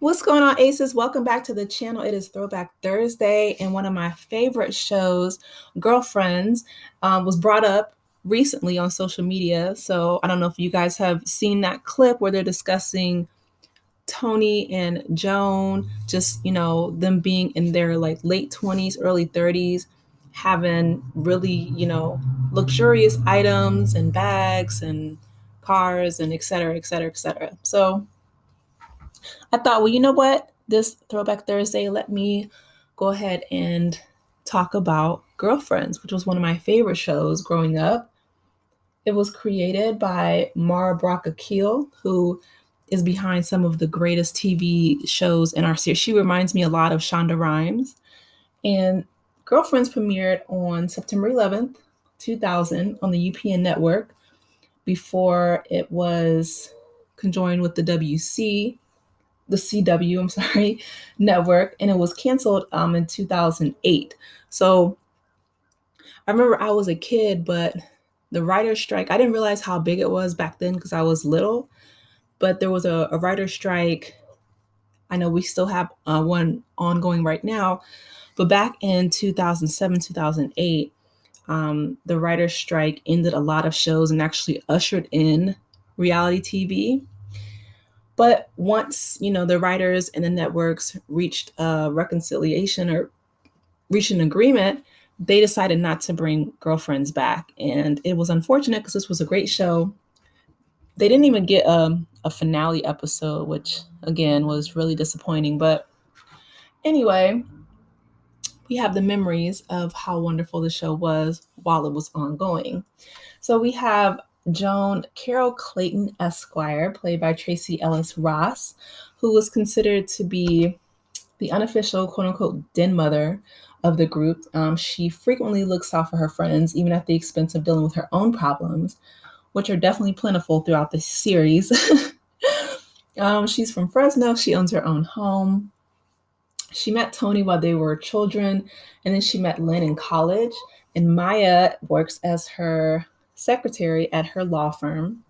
What's going on, Aces? Welcome back to the channel. It is Throwback Thursday, and one of my favorite shows, Girlfriends, was brought up recently on social media. So I don't know if you guys have seen that clip where they're discussing Toni and Joan, just them being in their like late 20s, early 30s, having really luxurious items and bags and cars and et cetera, et cetera, et cetera. So I thought, well, you know what? This Throwback Thursday, let me go ahead and talk about Girlfriends, which was one of my favorite shows growing up. It was created by Mara Brock Akil, who is behind some of the greatest TV shows in our series. She reminds me a lot of Shonda Rhimes. And Girlfriends premiered on September 11th, 2000 on the UPN network before it was conjoined with the CW, I'm sorry, network, and it was canceled in 2008. So I remember I was a kid, but the writer's strike, I didn't realize how big it was back then because I was little, but there was a writer's strike. I know we still have one ongoing right now, but back in 2007, 2008, the writer's strike ended a lot of shows and actually ushered in reality TV. But once, the writers and the networks reached a reconciliation or reached an agreement, they decided not to bring Girlfriends back. And it was unfortunate because this was a great show. They didn't even get a finale episode, which again was really disappointing. But anyway, we have the memories of how wonderful the show was while it was ongoing. So we have Joan Carol Clayton Esquire, played by Tracy Ellis Ross, who was considered to be the unofficial quote unquote den mother of the group. She frequently looks out for her friends, even at the expense of dealing with her own problems, which are definitely plentiful throughout the series. She's from Fresno. She owns her own home. She met Toni while they were children, and then she met Lynn in college. And Maya works as her secretary at her law firm.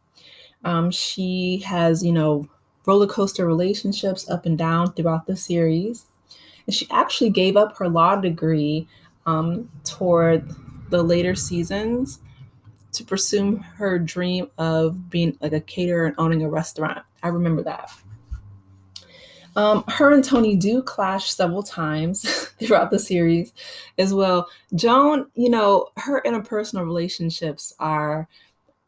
She has, roller coaster relationships up and down throughout the series. And she actually gave up her law degree toward the later seasons to pursue her dream of being like a caterer and owning a restaurant. I remember that. Her and Toni do clash several times throughout the series as well. Joan, her interpersonal relationships are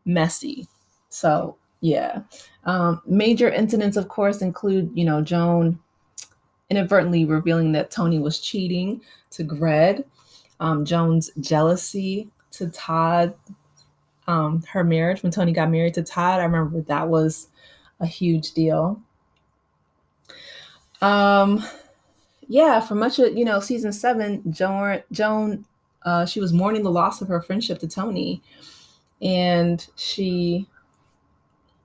messy. So, yeah. Major incidents, of course, include, Joan inadvertently revealing that Toni was cheating to Greg, Joan's jealousy to Todd, her marriage when Toni got married to Todd. I remember that was a huge deal. Yeah, for much of season 7, Joan, she was mourning the loss of her friendship to Toni, and she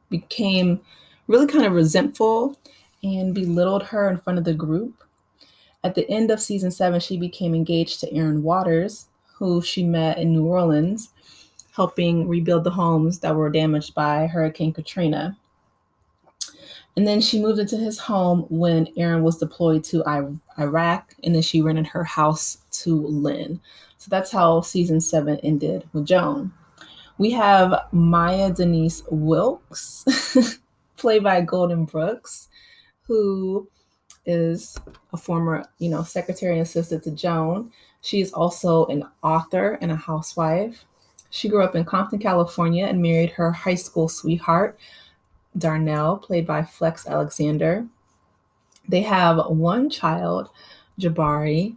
became really kind of resentful and belittled her in front of the group. At the end of season 7, she became engaged to Aaron Waters, who she met in New Orleans, helping rebuild the homes that were damaged by Hurricane Katrina. And then she moved into his home when Aaron was deployed to Iraq, and then she rented her house to Lynn. So that's how season 7 ended with Joan. We have Maya Denise Wilkes, played by Golden Brooks, who is a former, secretary and assistant to Joan. She is also an author and a housewife. She grew up in Compton, California, and married her high school sweetheart, Darnell, played by Flex Alexander. They have one child, Jabari.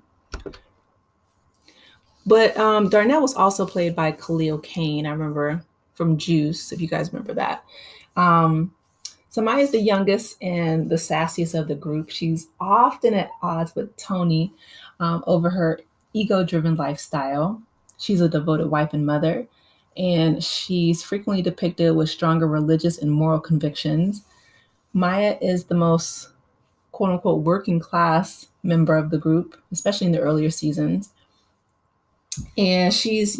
But Darnell was also played by Khalil Kane, I remember, from Juice, if you guys remember that. So Maya's the youngest and the sassiest of the group. She's often at odds with Toni over her ego-driven lifestyle. She's a devoted wife and mother, and she's frequently depicted with stronger religious and moral convictions. Maya is the most quote-unquote working class member of the group, especially in the earlier seasons. And she's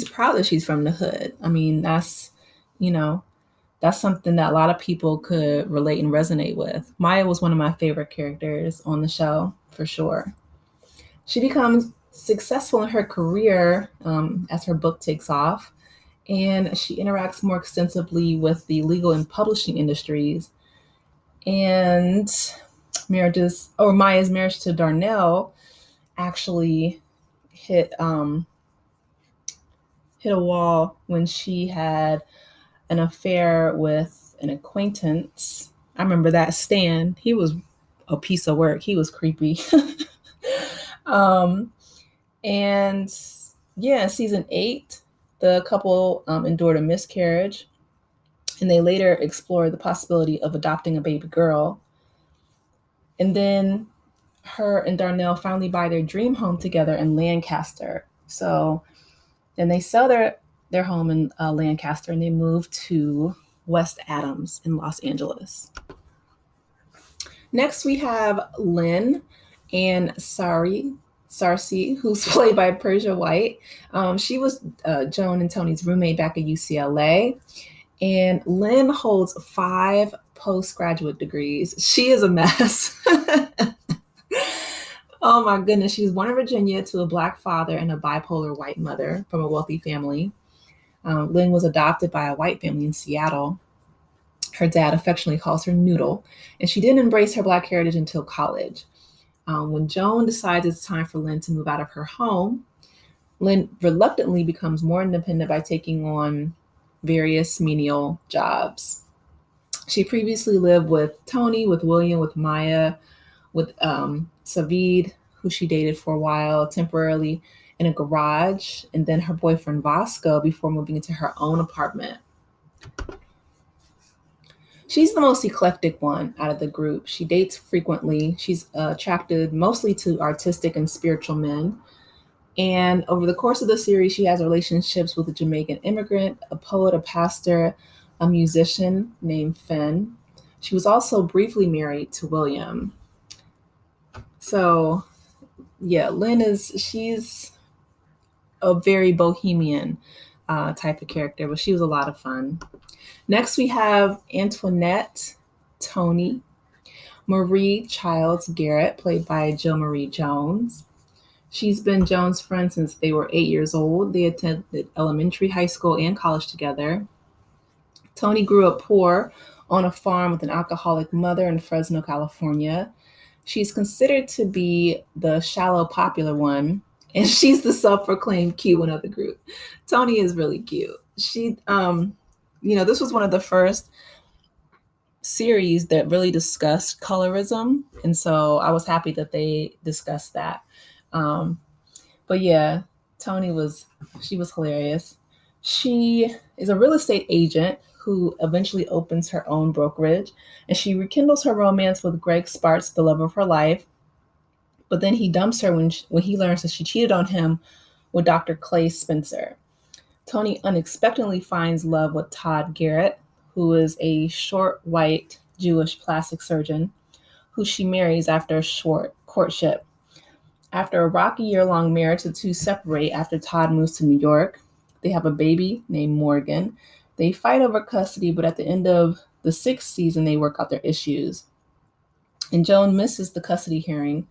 proud that she's from the hood. I mean, that's that's something that a lot of people could relate and resonate with. Maya was one of my favorite characters on the show, for sure. She becomes successful in her career as her book takes off, and she interacts more extensively with the legal and publishing industries. And Maya's marriage to Darnell actually hit hit a wall when she had an affair with an acquaintance. I remember that Stan. He was a piece of work. He was creepy. um, and yeah, season 8, the couple endured a miscarriage, and they later explored the possibility of adopting a baby girl. And then her and Darnell finally buy their dream home together in Lancaster. So then they sell their home in Lancaster, and they move to West Adams in Los Angeles. Next, we have Lynn and Sarcy, who's played by Persia White. She was Joan and Toni's roommate back at UCLA. And Lynn holds 5 postgraduate degrees. She is a mess. Oh my goodness. She's born in Virginia to a Black father and a bipolar white mother from a wealthy family. Lynn was adopted by a white family in Seattle. Her dad affectionately calls her Noodle, and she didn't embrace her Black heritage until college. When Joan decides it's time for Lynn to move out of her home, Lynn reluctantly becomes more independent by taking on various menial jobs. She previously lived with Toni, with William, with Maya, with Savid, who she dated for a while temporarily in a garage, and then her boyfriend Vasco before moving into her own apartment. She's the most eclectic one out of the group. She dates frequently. She's attracted mostly to artistic and spiritual men. And over the course of the series, she has relationships with a Jamaican immigrant, a poet, a pastor, a musician named Finn. She was also briefly married to William. So, yeah, she's a very bohemian type of character, but she was a lot of fun. Next, we have Antoinette Toni, Marie Childs Garrett, played by Jo Marie Jones. She's been Joan's friend since they were 8 years old. They attended elementary, high school, and college together. Toni grew up poor on a farm with an alcoholic mother in Fresno, California. She's considered to be the shallow, popular one, and she's the self-proclaimed cute one of the group. Toni is really cute. This was one of the first series that really discussed colorism, and so I was happy that they discussed that. But yeah, Toni was hilarious. She is a real estate agent who eventually opens her own brokerage, and she rekindles her romance with Greg Sparks, the love of her life. But then he dumps her when he learns that she cheated on him with Dr. Clay Spencer. Toni unexpectedly finds love with Todd Garrett, who is a short, white, Jewish plastic surgeon, who she marries after a short courtship. After a rocky year-long marriage, the two separate after Todd moves to New York. They have a baby named Morgan. They fight over custody, but at the end of the 6th season, they work out their issues. And Joan misses the custody hearing,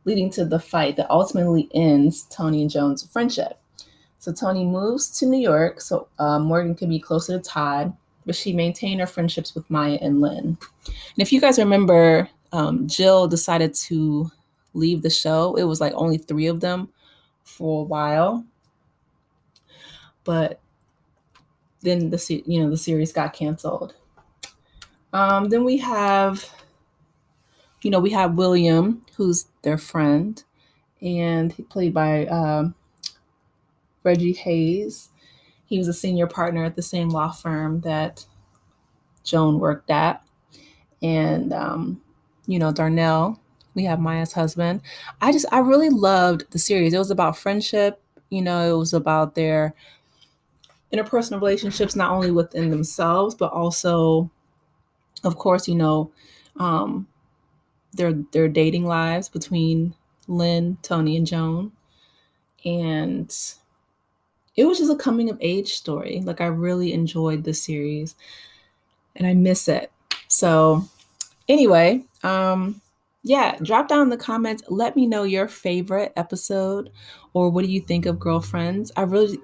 leading to the fight that ultimately ends Toni and Joan's friendship. So Toni moves to New York so Morgan can be closer to Todd, but she maintained her friendships with Maya and Lynn. And if you guys remember, Jill decided to leave the show. It was like only 3 of them for a while, but then the series got canceled. Then we have William, who's their friend, and he played by Reggie Hayes. He was a senior partner at the same law firm that Joan worked at. And Darnell, we have Maya's husband. I really loved the series. It was about friendship. It was about their interpersonal relationships, not only within themselves, but also, of course, their dating lives between Lynn, Toni, and Joan. And it was just a coming of age story. Like, I really enjoyed the series. and I miss it. So anyway, yeah, drop down in the comments. Let me know your favorite episode, or what do you think of Girlfriends? I really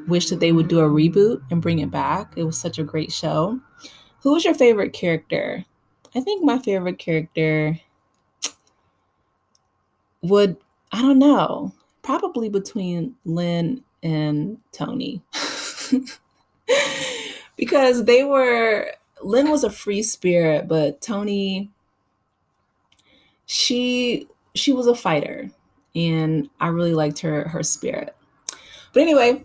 wish that they would do a reboot and bring it back. It was such a great show. Who was your favorite character? I think my favorite character would, I don't know, probably between Lynn and Toni. Because Lynn was a free spirit, but Toni, she was a fighter, and I really liked her spirit. But anyway,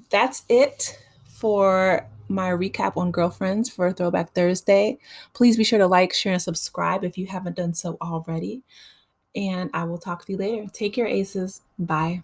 that's it for my recap on Girlfriends for Throwback Thursday. Please be sure to like, share, and subscribe if you haven't done so already. And I will talk to you later. Take care, aces. Bye.